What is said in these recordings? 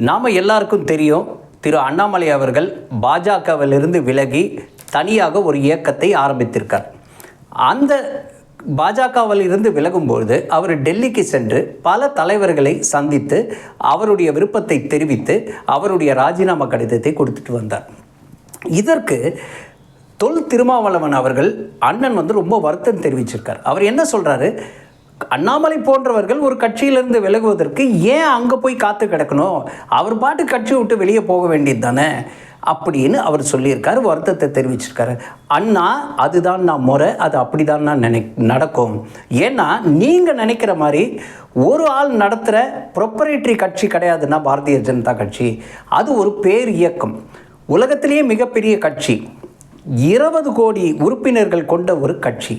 நாம் எல்லாருக்கும் தெரியும், திரு அண்ணாமலை அவர்கள் பாஜகவிலிருந்து விலகி தனியாக ஒரு இயக்கத்தை ஆரம்பித்திருக்கார். அந்த பாஜகவில் இருந்து விலகும்போது அவர் டெல்லிக்கு சென்று பல தலைவர்களை சந்தித்து அவருடைய விருப்பத்தை தெரிவித்து அவருடைய ராஜினாமா கடிதத்தை கொடுத்துட்டு வந்தார். இதற்கு தொல் திருமாவளவன் அவர்கள் அண்ணன் ரொம்ப வருத்தம் தெரிவிச்சிருக்கார். அவர் என்ன சொல்கிறாரு, அண்ணாமலை போன்றவர்கள் ஒரு கட்சியிலிருந்து விலகுவதற்கு ஏன் அங்கே போய் காத்து கிடக்கணும், அவர் பாட்டு கட்சி விட்டு வெளியே போக வேண்டியது தானே அப்படின்னு அவர் சொல்லியிருக்காரு, வருத்தத்தை தெரிவிச்சிருக்காரு. அண்ணா, அதுதான் நான் முறை, அது அப்படி தான் நான் நடக்கும். ஏன்னா நீங்கள் நினைக்கிற மாதிரி ஒரு ஆள் நடத்துகிற ப்ரொப்பரேட்டரி கட்சி கிடையாதுன்னா பாரதிய ஜனதா கட்சி. அது ஒரு பேர் இயக்கம், உலகத்திலேயே மிகப்பெரிய கட்சி, 20 கோடி உறுப்பினர்கள் கொண்ட ஒரு கட்சி.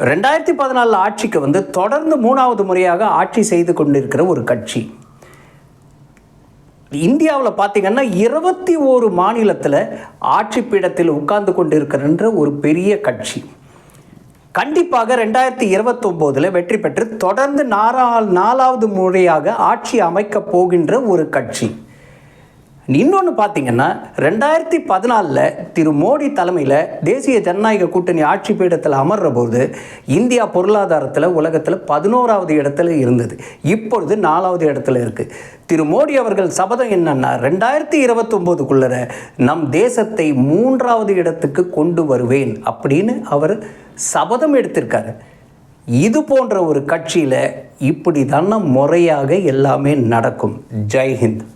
2014 ஆட்சிக்கு தொடர்ந்து 3வது முறையாக ஆட்சி செய்து கொண்டிருக்கிற ஒரு கட்சி. இந்தியாவில் பார்த்திங்கன்னா 21 மாநிலத்தில் ஆட்சி பீடத்தில் உட்கார்ந்து கொண்டிருக்கின்ற ஒரு பெரிய கட்சி. கண்டிப்பாக 2029 வெற்றி பெற்று தொடர்ந்து 4வது முறையாக ஆட்சி அமைக்கப் போகின்ற ஒரு கட்சி. இன்னொன்று பார்த்திங்கன்னா 2014 திரு மோடி தலைமையில் தேசிய ஜனநாயக கூட்டணி ஆட்சி பீடத்தில் அமர்ற போது இந்தியா பொருளாதாரத்தில் உலகத்தில் 11வது இடத்துல இருந்தது. இப்பொழுது 4வது இடத்துல இருக்குது. திரு மோடி அவர்கள் சபதம் என்னன்னா 2029க்குள்ளே நம் தேசத்தை 3வது இடத்துக்கு கொண்டு வருவேன் அப்படின்னு அவர் சபதம் எடுத்திருக்காரு. இது போன்ற ஒரு கட்சியில் இப்படி தானே முறையாக எல்லாமே நடக்கும். ஜெய்ஹிந்த்.